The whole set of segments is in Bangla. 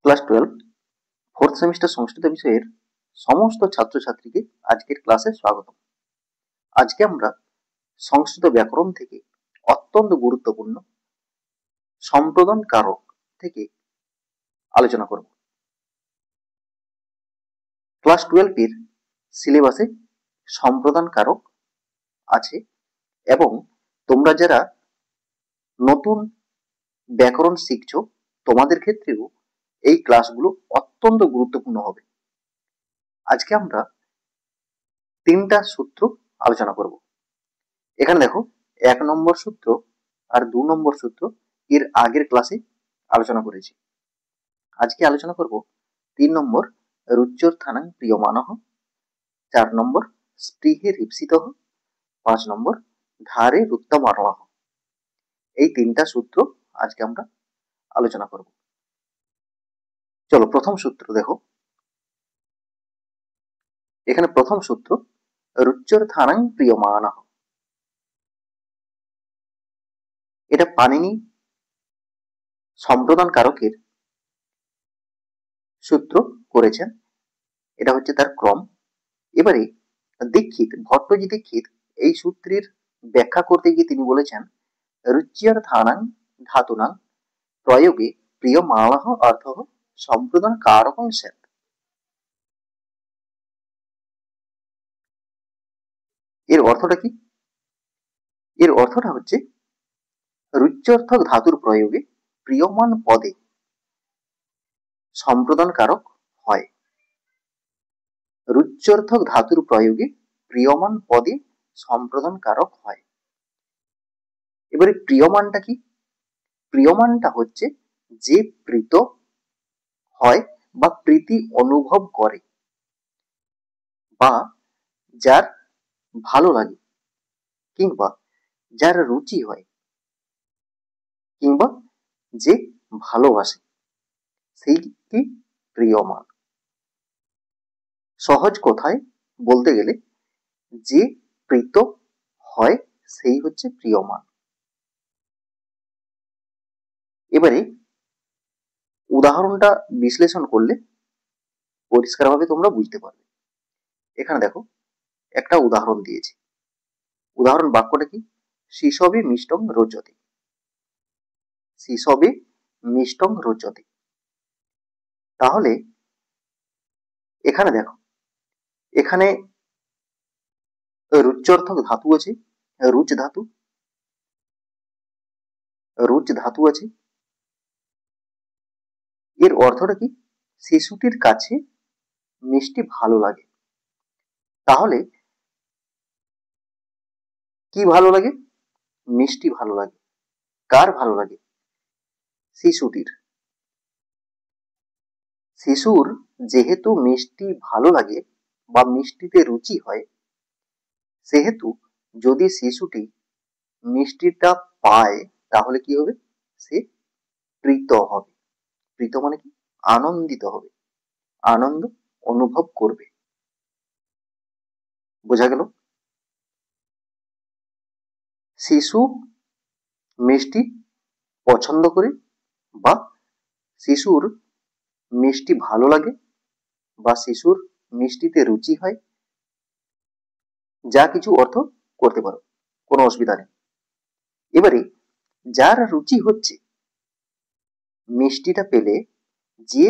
ক্লাস 12 ফোর্থ সেমিস্টার সংস্কৃত বিষয়ের সমস্ত ছাত্রছাত্রীকে আজকের ক্লাসে স্বাগত। আজকে আমরা সংস্কৃত ব্যাকরণ থেকে অত্যন্ত গুরুত্বপূর্ণ সম্প্রদান কারক থেকে আলোচনা করব। ক্লাস 12 এর সিলেবাসে সম্প্রদান কারক আছে এবং তোমরা যারা নতুন ব্যাকরণ শিখছো তোমাদের ক্ষেত্রেও এই ক্লাসগুলো অত্যন্ত গুরুত্বপূর্ণ হবে। আজকে আমরা তিনটা সূত্র আলোচনা করব। এখানে দেখো 1 নম্বর সূত্র আর 2 নম্বর সূত্র এর আগের ক্লাসে আলোচনা করেছি। আজকে আলোচনা করব 3 নম্বর রুচ্যর্থানাং প্রিয়মানঃ, 4 নম্বর স্পৃহে রিপ্সিতঃ, 5 নম্বর ধারে রুত্তমারণঃ। এই তিনটা সূত্র আজকে আমরা আলোচনা করব। চলো প্রথম সূত্র দেখো। এখানে প্রথম সূত্র রুচ্যর্থানাং প্রিয়মানঃ। এটা পাণিনি সম্প্রদান কারকের সূত্র করেছেন, এটা হচ্ছে তার ক্রম। এবারে দীক্ষিত ভট্টজি দীক্ষিত এই সূত্রের ব্যাখ্যা করতে গিয়ে তিনি বলেছেন রুচ্যর্থানাং ধাতুনাং প্রয়োগে প্রিয়মানঃ অর্থঃ সম্প্রদান কারকং স্যাৎ। এর অর্থটা কি? এর অর্থটা হচ্ছে রুচ্যর্থক ধাতুর প্রয়োগে প্রিয়মান পদে সম্প্রদান কারক হয়। রুচ্যর্থক ধাতুর প্রয়োগে প্রিয়মান পদে সম্প্রদান কারক হয়। এবারে প্রিয়মানটা কি? প্রিয়মানটা হচ্ছে যে প্রীত হয় বা প্রীতি অনুভব করে বা যার ভালো লাগে কিংবা যার রুচি হয় কিংবা যে ভালোবাসে সেইটি প্রিয়মান। সহজ কথায় বলতে গেলে যে প্রীত হয় সেই হচ্ছে প্রিয়মান। এবারে উদাহরণটা বিশ্লেষণ করলে পরিষ্কারভাবে তোমরা বুঝতে পারবে। এখানে দেখো একটা উদাহরণ দিয়েছি। উদাহরণ বাক্যটা কি? শিশবে মিষ্টং রোচতে। শিশবে মিষ্টং রোচতে। তাহলে এখানে দেখো, এখানে রুচ্যর্থক ধাতু আছে, রুচ ধাতু, রুচ ধাতু আছে। এর অর্থটা কি? শিশুটির কাছে মিষ্টি ভালো লাগে। তাহলে কি ভালো লাগে? মিষ্টি ভালো লাগে। কার ভালো লাগে? শিশুটির। শিশুর যেহেতু মিষ্টি ভালো লাগে বা মিষ্টিতে রুচি হয়, সেহেতু যদি শিশুটি মিষ্টিটা পায় তাহলে কি হবে? সে প্রীত হবে। প্রীত মানে কি? আনন্দিত হবে, আনন্দ অনুভব করবে। বোঝা গেল? শিশু মিষ্টি পছন্দ করে বা শিশুর মিষ্টি ভালো লাগে বা শিশুর মিষ্টিতে রুচি হয়, যা কিছু অর্থ করতে পারো, কোনো অসুবিধা নেই। এবারে যার রুচি হচ্ছে, মিষ্টিটা পেলে যে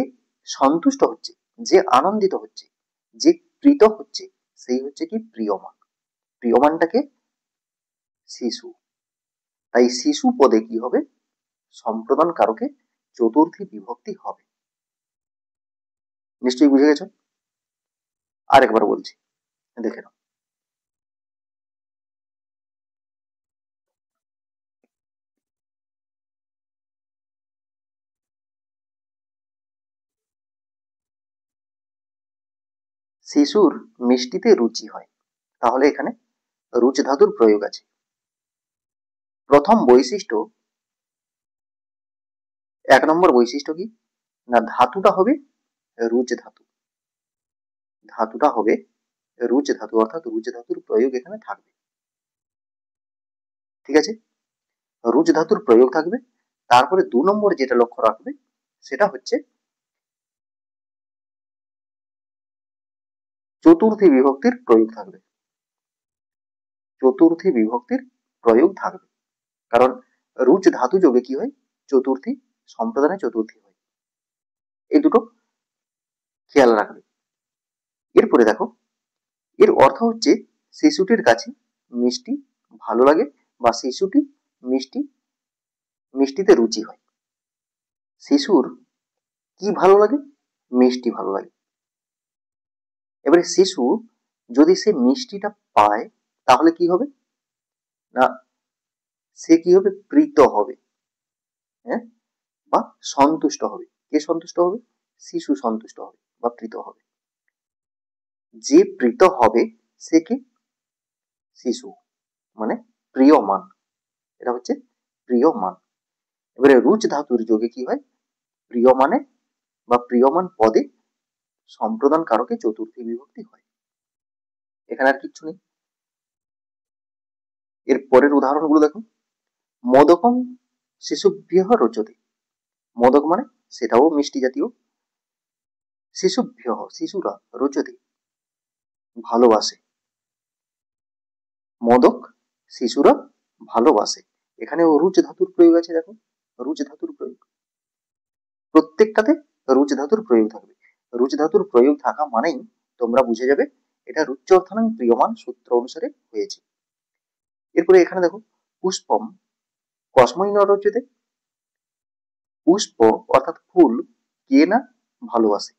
সন্তুষ্ট হচ্ছে, যে আনন্দিত হচ্ছে, যে প্রীত হচ্ছে, সেই হচ্ছে কি প্রিয়মান। প্রিয়মানটাকে শিশু। তাই শিশু পদে কি হবে? সম্প্রদান কারকে চতুর্থী বিভক্তি হবে। নিশ্চয়ই বুঝে গেছো? আরেকবার বলছি, দেখে নাও। শিশুর মিষ্টিতে রুচি হয়, তাহলে এখানে রুচ ধাতুর প্রয়োগ আছে। প্রথম বৈশিষ্ট্য, 1 নম্বর বৈশিষ্ট্য কি না? ধাতুটা হবে রুচ ধাতু। ধাতুটা হবে রুচ ধাতু, অর্থাৎ রুচ ধাতুর প্রয়োগ এখানে থাকবে। ঠিক আছে? রুচ ধাতুর প্রয়োগ থাকবে। তারপরে 2 নম্বর যেটা লক্ষ্য রাখবে সেটা হচ্ছে চতুর্থী বিভক্তির প্রয়োগ থাকবে, চতুর্থী বিভক্তির প্রয়োগ থাকবে, কারণ রুচ ধাতু যোগে কি হয়, চতুর্থী সম্প্রদানে চতুর্থী হয়। এই দুটো খেয়াল রাখবে। এরপরে দেখো, এর অর্থ হচ্ছে শিশুটির কাছে মিষ্টি ভালো লাগে বা শিশুটি মিষ্টিতে রুচি হয়। শিশুর কি ভালো লাগে, মিষ্টি ভালো লাগে। এবারে শিশু যদি সে মিষ্টিটা পায় তাহলে কি হবে না, সে কি হবে, প্রীত হবে, হ্যাঁ, বা সন্তুষ্ট হবে। কে সন্তুষ্ট হবে, শিশু সন্তুষ্ট হবে বা প্রীত হবে। যে প্রীত হবে সে কি, শিশু, মানে প্রিয়মান, এটা হচ্ছে প্রিয়মান। এবারে রুচ ধাতুর যোগে কি হয়, প্রিয়মানে বা প্রিয়মান পদে সম্প্রদান কারকে চতুর্থী বিভক্তি হয়। এখানে আর কিচ্ছু নেই। এর পরের উদাহরণগুলো দেখো, মোদকং শিশুভ্যঃ রোচতে। মোদক মানে সেটাও মিষ্টি জাতীয়। শিশুভ্যঃ শিশুরা, রোচতে ভালোবাসে। মোদক শিশুরা ভালোবাসে, এখানেও রুচ ধাতুর প্রয়োগ আছে। দেখো, রুচ ধাতুর প্রয়োগ, প্রত্যেকটাতে রুচ ধাতুর প্রয়োগ থাকবে। রুচ ধাতুর প্রয়োগ থাকা মানেই তোমরা বুঝে যাবে এটা রুচ্যর্থনং প্রিয়মান সূত্র অনুসারে হয়েছে। এরপরে এখানে দেখো, পুষ্পম কসময় ন রোচতে। পুষ্প অর্থাৎ ফুল কে না ভালোবাসে,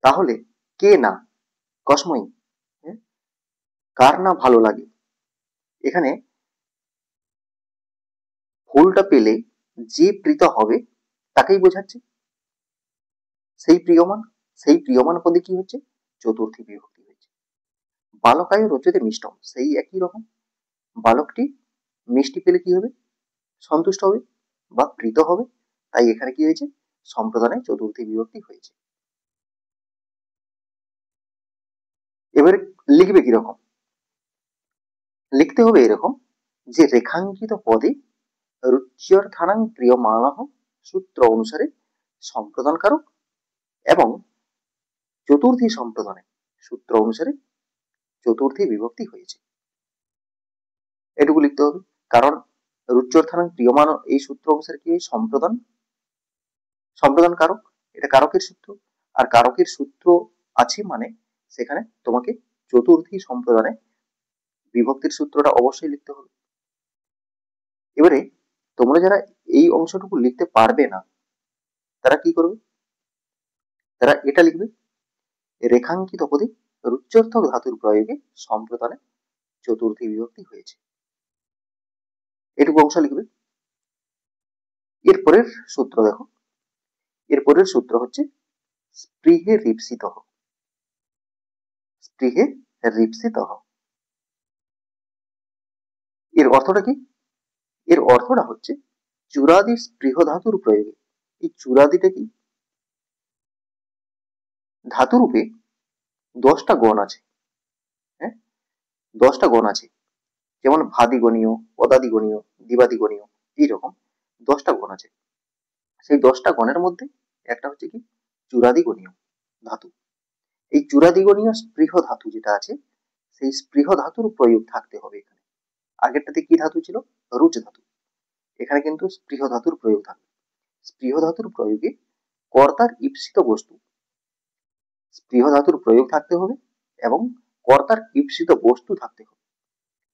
তাহলে কে না কসময়, কার না ভালো লাগে। এখানে ফুলটা পেলে যে প্রীত হবে তাকেই বোঝাচ্ছে, সেই প্রিয়মান। সেই প্রিয়মান পদে কি হচ্ছে, চতুর্থী বিভক্তি হয়েছে। বালকায় রোচতে মিষ্টম, সেই একই রকম, বালকটি মিষ্টি পেলে কি হবে, সন্তুষ্ট হবে বা প্রীত হবে। তাই এখানে কি হয়েছে, সম্প্রদানে চতুর্থী বিভক্তি হয়েছে। এবারে লিখবে কিরকম, লিখতে হবে এরকম যে রেখাঙ্কিত পদে রুচ্যর্থানাং প্রিয়মাণঃ সূত্র অনুসারে সম্প্রদান কারক এবং চতুর্থী সম্প্রদানে সূত্র অনুসারে চতুর্থী বিভক্তি হয়েছে, এটুকু লিখতে হবে। কারণ রুচ্যর্থানাং প্রিয়মাণ এই সূত্র অনুসারে কি হয়, সম্প্রদান কারক, এটা কারকের সূত্র। আর কারকের সূত্র আছে মানে সেখানে তোমাকে চতুর্থী সম্প্রদানে বিভক্তির সূত্রটা অবশ্যই লিখতে হবে। এবারে তোমরা যারা এই অংশটুকু লিখতে পারবে না তারা কি করবে, তারা এটা লিখবে, রেখাঙ্কিত পদে রুচ্যর্থক ধাতুর প্রয়োগে সম্প্রদানে চতুর্থী বিভক্তি হয়েছে, এটুকু অংশ লিখবে। এরপরের সূত্র দেখো, এরপরের সূত্র হচ্ছে স্পৃহে রিপ্সিত, স্পৃহে রিপ্সিত। এর অর্থটা কি, এর অর্থটা হচ্ছে চূড়াদি স্পৃহ ধাতুর প্রয়োগে। এই চূড়াদিটা কি, ধাতুরূপে 10টা গণ আছে, হ্যাঁ, 10টা গণ আছে, যেমন ভাদিগণীয়, পদাদিগণীয়, দ্বিবাদিগণীয়, এইরকম 10টা গণ আছে। সেই 10টা গণের মধ্যে একটা হচ্ছে কি, চূড়াদিগণীয় ধাতু। এই চূড়াদিগণীয় স্পৃহ ধাতু যেটা আছে, সেই স্পৃহ ধাতুর প্রয়োগ থাকতে হবে এখানে। আগেরটাতে কি ধাতু ছিল, রুচ ধাতু, এখানে কিন্তু স্পৃহ ধাতুর প্রয়োগ থাকবে। স্পৃহ ধাতুর প্রয়োগে কর্তার ঈপ্সিত বস্তু, স্পৃহ ধাতুর প্রয়োগ থাকতে হবে এবং কর্তার ঈপ্সিত বস্তু থাকতে হবে,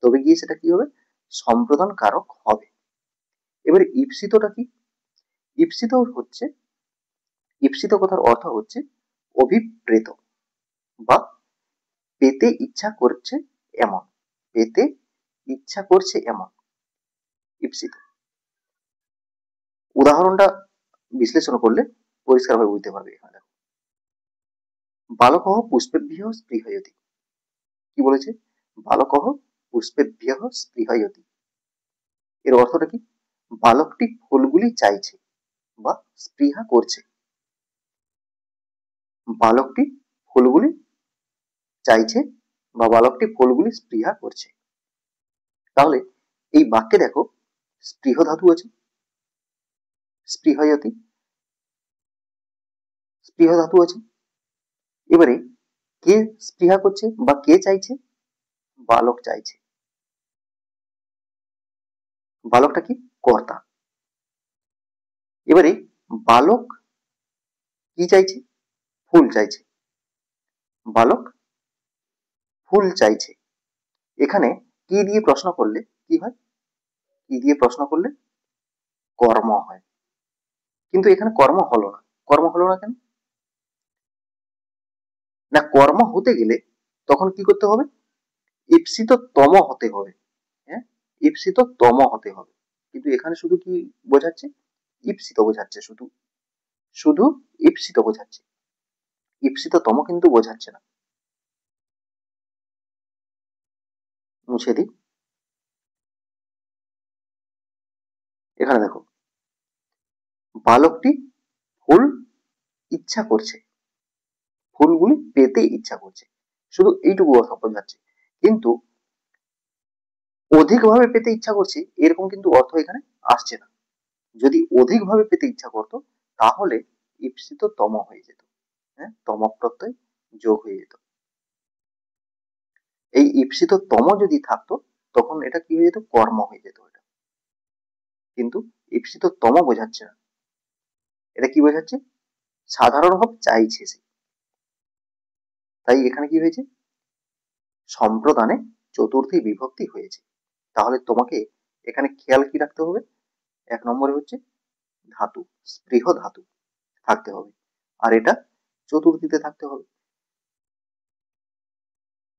তবে গিয়ে সেটা কি হবে, সম্প্রদান কারক হবে। এবারে ঈপ্সিতটা কি, ঈপ্সিত হচ্ছে, ঈপ্সিত কথার অর্থ হচ্ছে অভিপ্রেত বা পেতে ইচ্ছা করছে এমন, পেতে ইচ্ছা করছে এমন ঈপ্সিত। উদাহরণটা বিশ্লেষণ করলে পরিষ্কারভাবে বুঝতে পারবে। এখানে দেখো, বালকঃ পুষ্পেভ্যঃ স্পৃহয়তি, কি বলেছে, বালকঃ পুষ্পেভ্যঃ স্পৃহয়তি। এর অর্থটা কি, বালকটি ফুলগুলি চাইছে বা স্পৃহা করছে, বালকটি ফুলগুলি চাইছে বা বালকটি ফুলগুলি স্পৃহা করছে। তাহলে এই বাক্যে দেখো স্পৃহ ধাতু আছে, স্পৃহয়তি, স্পৃহ ধাতু আছে। এবারে কে স্পৃহা করছে বা কে চাইছে? বালক চাইছে। বালকটা কি? কর্তা। এবারে বালক কি চাইছে? ফুল চাইছে। বালক ফুল চাইছে। এখানে কি দিয়ে প্রশ্ন করলে কি হয়? কি দিয়ে প্রশ্ন করলে কর্ম হয়। কিন্তু এখানে কর্ম হলো না। কর্ম হলো না কেন? না, কর্ম হতে গেলে তখন কি করতে হবে? ঈপ্সিত তম হতে হবে। হ্যাঁ, ঈপ্সিত তম হতে হবে। কিন্তু এখানে শুধু কি বোঝাচ্ছে? ঈপ্সিত বোঝাচ্ছে। শুধু শুধু ঈপ্সিত বোঝাচ্ছে, ঈপ্সিত তম কিন্তু বোঝাচ্ছে না। মুছে দিই। এখানে দেখো, বালকটি ফুল ইচ্ছা করছে, ফুলগুলি পেতে ইচ্ছা করছে, শুধু এইটুকু কথা বোঝাচ্ছে। কিন্তু অধিকভাবে পেতে ইচ্ছা করছে এরকম কিন্তু অর্থ এখানে আসছে না। যদি অধিকভাবে পেতে ইচ্ছা করতো তাহলে ঈপ্সিত তম হয়ে যেত। হ্যাঁ, তম প্রত্যয় যোগ হয়ে যেত। এই ঈপ্সিত তম যদি থাকতো তখন এটা কি হয়ে যেত? কর্ম হয়ে যেত এটা। কিন্তু ঈপ্সিত তম বোঝাচ্ছে না। এটা কি বোঝাচ্ছে? সাধারণ ভাব চাইছে সে। তাই এখানে কি হয়েছে? সম্প্রদানে চতুর্থী বিভক্তি হয়েছে। তাহলে তোমাকে এখানে খেয়াল কি রাখতে হবে? এক নম্বরে হচ্ছে ধাতু, স্পৃহ ধাতু থাকতে হবে, আর এটা চতুর্থীতে থাকতে হবে।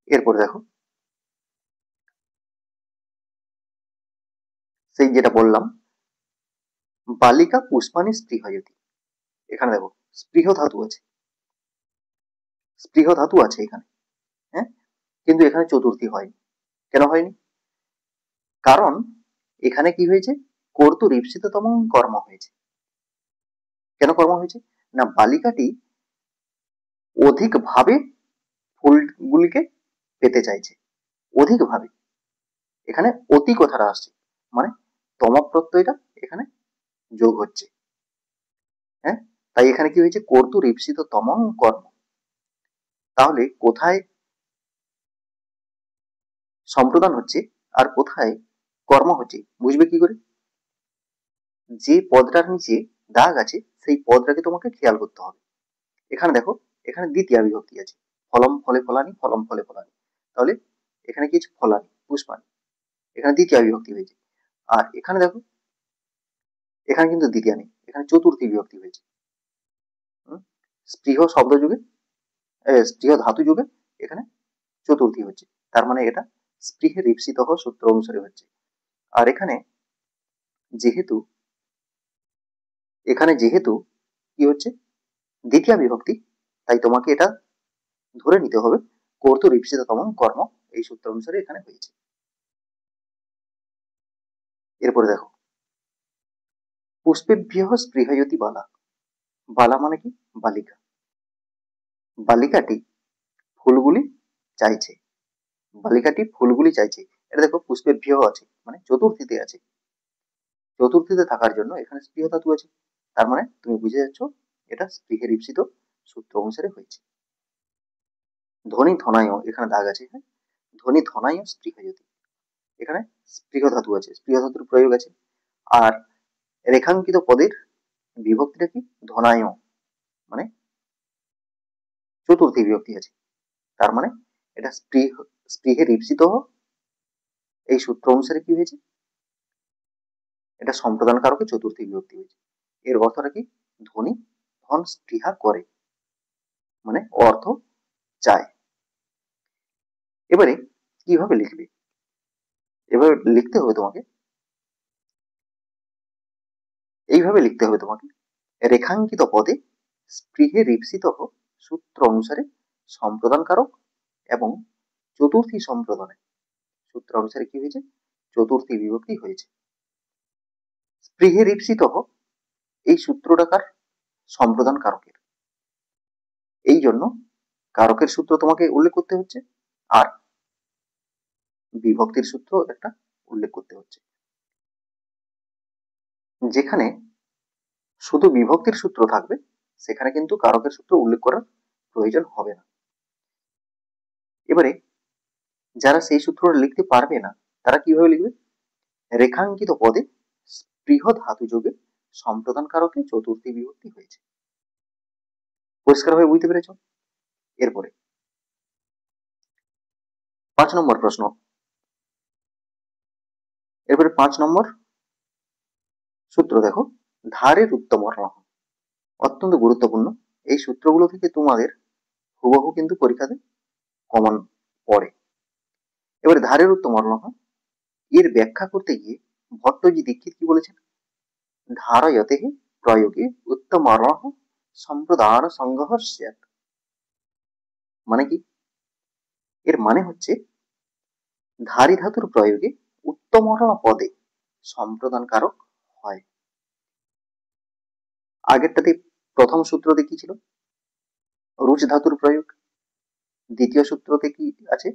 এরপরে দেখো, সেই যেটা বললাম, বালিকা পুষ্পানি স্পৃহয়তি। এখানে দেখো স্পৃহ ধাতু আছে, স্পৃহ ধাতু আছে এখানে। হ্যাঁ, কিন্তু এখানে চতুর্থী হয়নি। কেন হয়নি? কারণ এখানে কি হয়েছে? কর্তুর ঈপ্সিততম কর্ম হয়েছে। কেন কর্ম হয়েছে? না, বালিকাটি অধিকভাবে ফুলগুলিকে পেতে চাইছে। অধিকভাবে, এখানে অতি কথাটা আসছে, মানে তম প্রত্যয়টা এখানে যোগ হচ্ছে। হ্যাঁ, তাই এখানে কি হয়েছে? কর্তুর ঈপ্সিত তম কর্ম। তাহলে কোথায় সম্প্রদান হচ্ছে আর কোথায় কর্ম হচ্ছে বুঝবে কি করে? যে পদটার নিচে দাগ আছে সেই পদটাকে তোমাকে খেয়াল করতে হবে। এখানে দেখো, এখানে দ্বিতীয় বিভক্তি আছে, ফলম ফলে ফলানি, ফলম ফলে ফলানি। তাহলে এখানে কি আছে? ফলানি, পুষ্পানি। এখানে দ্বিতীয় বিভক্তি হয়েছে। আর এখানে দেখো, এখানে কিন্তু দ্বিতীয় নেই, এখানে চতুর্থী বিভক্তি হয়েছে। স্পৃহ শব্দ যুগে, স্পৃহ ধাতু যুগে এখানে চতুর্থী হচ্ছে। তার মানে এটা স্পৃহের ঈপ্সিত সূত্র অনুসারে হচ্ছে। আর যেহেতু যেহেতু কি হচ্ছে? দ্বিতীয় বিভক্তি, তাই তোমাকে এটা ধরে নিতে হবে কর্তুর ঈপ্সিততম কর্ম এই সূত্র অনুসারে এখানে হয়েছে। এরপরে দেখো, পুষ্পেভ্য স্পৃহয়তি বালা। বালা মানে কি? বালিকা। বালিকাটি ফুলগুলি চাইছে, বালিকাটি ফুলগুলি চাইছে। এটা দেখো পুষ্পেভ্য আছে মানে চতুর্থীতে আছে, চতুর্থীতে থাকার জন্য এখানে স্পৃহ ধাতু আছে। তার মানে তুমি বুঝে যাচ্ছ এটা স্পৃহের ঈপ্সিত সূত্র অনুসারে হয়েছে। ধ্বনি ধনায়, এখানে দাগ আছে। হ্যাঁ, ধ্বনি ধনায় স্পৃহয়তি, এখানে স্পৃহ ধাতু আছে, স্পৃহ ধাতুর প্রয়োগ আছে। আর রেখাঙ্কিত পদের বিভক্তিটা কি? ধনায়, মানে চতুর্থী বিভক্তি আছে। তার মানে এটা স্পৃহের ঈপ্সিত এই সূত্র অনুসারে কি হয়েছে? এটা সম্প্রদান কারকে চতুর্থী বিভক্তি হয়েছে। এর অর্থটা কি? ধ্বনি ধন স্পৃহা করে, মানে অর্থ চায়। এবারে কিভাবে লিখবে? এভাবে লিখতে হবে তোমাকে, এইভাবে লিখতে হবে তোমাকে, রেখাঙ্কিত পদে স্পৃহের ঈপ্সিত সূত্র অনুসারে সম্প্রদান কারক এবং চতুর্থী সম্প্রদানে সূত্র অনুসারে কি হয়েছে? চতুর্থী বিভক্তি হয়েছে। স্পৃহের ঈপ্সিত এই সূত্রটাকার সম্প্রদান কারকের, এই জন্য কারকের সূত্র তোমাকে উল্লেখ করতে হচ্ছে আর বিভক্তির সূত্র একটা উল্লেখ করতে হচ্ছে। যেখানে শুধু বিভক্তির সূত্র থাকবে সেখানে কিন্তু কারকের সূত্র উল্লেখ করার প্রয়োজন হবে না। এবারে যারা সেই সূত্রটা লিখতে পারবে না তারা কিভাবে লিখবে? রেখাঙ্কিত পদে স্পৃহ ধাতু যোগে সম্প্রদান কারকে চতুর্থী বিভক্তি হয়েছে। পরিষ্কারভাবে বুঝতে পেরেছ? এরপরে 5 নম্বর প্রশ্ন। এরপরে 5 নম্বর সূত্র দেখো, ধারের উত্তম বর্ণ। অত্যন্ত গুরুত্বপূর্ণ। এই সূত্রগুলো থেকে তোমাদের হুবহু কিন্তু পরীক্ষাতে কমন পড়ে। এবারে ধারের উত্তম বর্ণ এর ব্যাখ্যা করতে গিয়ে ভট্টজি দীক্ষিত কি বলেছেন? ধারয়তে প্রয়োগে উত্তম সম্প্রদান সংগ্রহ স্যাৎ। মানে কি? এর মানে হচ্ছে ধারী ধাতুর প্রয়োগে উত্তম পদে সম্প্রদান কারক হয়। আগেরটাতে প্রথম সূত্রতে কি ছিল? রুচ ধাতুর প্রয়োগ। দ্বিতীয় সূত্রতে কি আছে?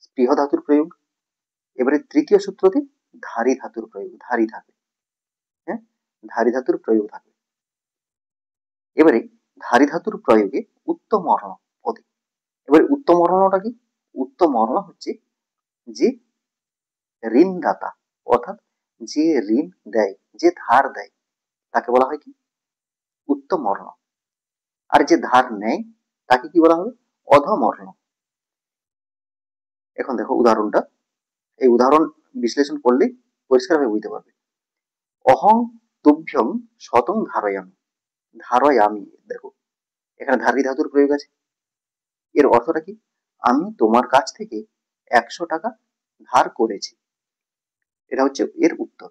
স্পৃহ ধাতুর প্রয়োগ। এবারে তৃতীয় সূত্রতে ধারী ধাতুর প্রয়োগ। ধারী থাকবে, হ্যাঁ, ধারী ধাতুর প্রয়োগ থাকবে। এবারে ধারী ধাতুর প্রয়োগে উত্তম বর্ণ পদে। এবারে উত্তম বর্ণটা কি? উত্তম বর্ণ হচ্ছে যে ঋণদাতা, অর্থাৎ যে ঋণ দেয়, যে ধার দেয়, তাকে বলা হয় কি? উত্তম বর্ণ। আর যে ধার নেয় তাকে কি বলা হবে? অধম বর্ণ। এখন দেখো উদাহরণটা, এই উদাহরণ বিশ্লেষণ করলে পরিষ্কারভাবে বুঝতে পারবে। অহং তুভ্যং শতং ধারয়ামি। ধারয়ামি, দেখো এখানে ধারী ধাতুর প্রয়োগ আছে। এর অর্থটা কি? আমি তোমার কাছ থেকে 100 টাকা ধার করেছি। এটা হচ্ছে এর উত্তর।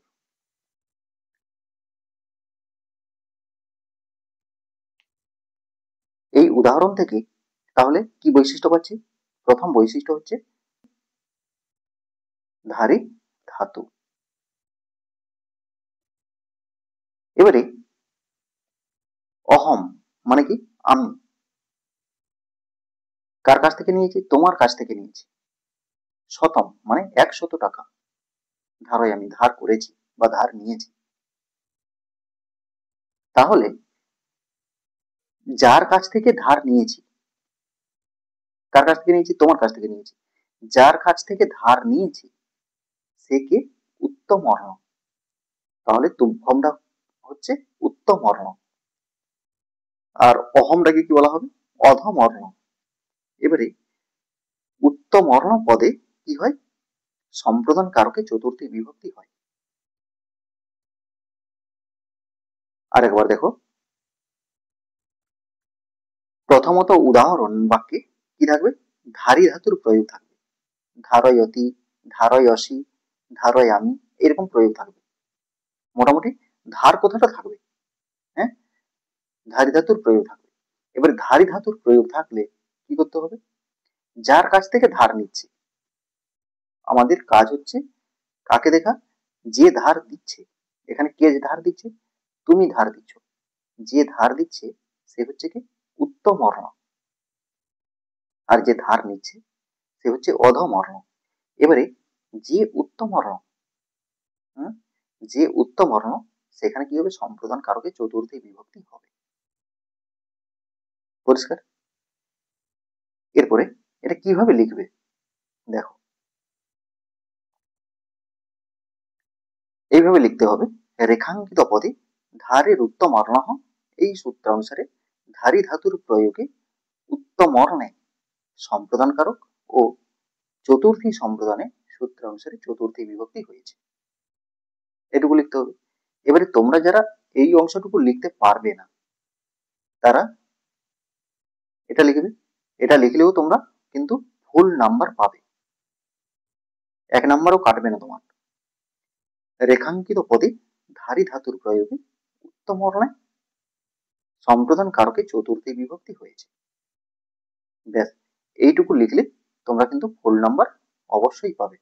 এই উদাহরণ থেকে তাহলে কি বৈশিষ্ট্য পাচ্ছি? প্রথম বৈশিষ্ট্য হচ্ছে ধারী ধাতু। এবারে অহম মানে কি? আমি। কার কাছ থেকে নিয়েছি? তোমার কাছ থেকে নিয়েছি। শতম মানে 100 টাকা ধারই আমি ধার করেছি বা ধার নিয়েছি। তাহলে যার কাছ থেকে ধার নিয়েছি, কার কাছ থেকে নিয়েছি? তোমার কাছ থেকে নিয়েছি। যার কাছ থেকে ধার নিয়েছি সে কে? উত্তম বর্ণ। তাহলে তুভ্যমটা হচ্ছে উত্তম বর্ণ, আর অহমটাকে কি বলা হবে? অধম বর্ণ। এবারে উত্তম বর্ণ পদে কি হয়? সম্প্রদান কারকে চতুর্থী বিভক্তি হয়। আরেকবার দেখো, প্রথমত উদাহরণ বাক্যে কি থাকবে? ধারী ধাতুর প্রয়োগ থাকবে। ধারয়তি, ধারয়সি, ধারয়ামি, এরকম প্রয়োগ থাকবে। মোটামুটি ধার কথাটা থাকবে, হ্যাঁ, ধারী ধাতুর প্রয়োগ থাকবে। এবার ধারী ধাতুর প্রয়োগ থাকলে কি করতে হবে? যার কাছ থেকে ধার নিচ্ছে, আমাদের কাজ হচ্ছে কাকে দেখা? যে ধার দিচ্ছে। এখানে কে ধার দিচ্ছে? তুমি ধার দিচ্ছ। যে ধার দিচ্ছে সে হচ্ছে কি? উত্তম বর্ণ। আর যে ধার নিচ্ছে সে হচ্ছে অধম বর্ণ। এবারে যে উত্তম বর্ণ, যে উত্তম বর্ণ, সেখানে কি হবে? সম্প্রদান কারকে চতুর্থী বিভক্তি হবে। পরিষ্কার? এরপরে এটা কিভাবে লিখবে দেখো, এইভাবে লিখতে হবে। রেখাঙ্কিত পদে ধারের উত্তম বর্ণ। এই সূত্র অনুসারে ধারী ধাতুর প্রয়োগে উত্তম বর্ণে সম্প্রদান কারক ও চতুর্থী সম্প্রদানে সূত্র অনুসারে চতুর্থী বিভক্তি হয়েছে। এটুকু লিখতে হবে। এবারে তোমরা যারা এই অংশটুকু লিখতে পারবে না তারা এটা লিখবে। এটা লিখলেও তোমরা কিন্তু ফুল নাম্বার পাবে, 1 নাম্বারও কাটবে না তোমার। রেখাঙ্কিত পদে ধারী ধাতুর প্রয়োগে উত্তম বর্ণে সম্প্রদান কারকে চতুর্থী বিভক্তি হয়েছে। ব্যাস, এইটুকু লিখলে তোমরা কিন্তু ফুল নাম্বার অবশ্যই পাবে।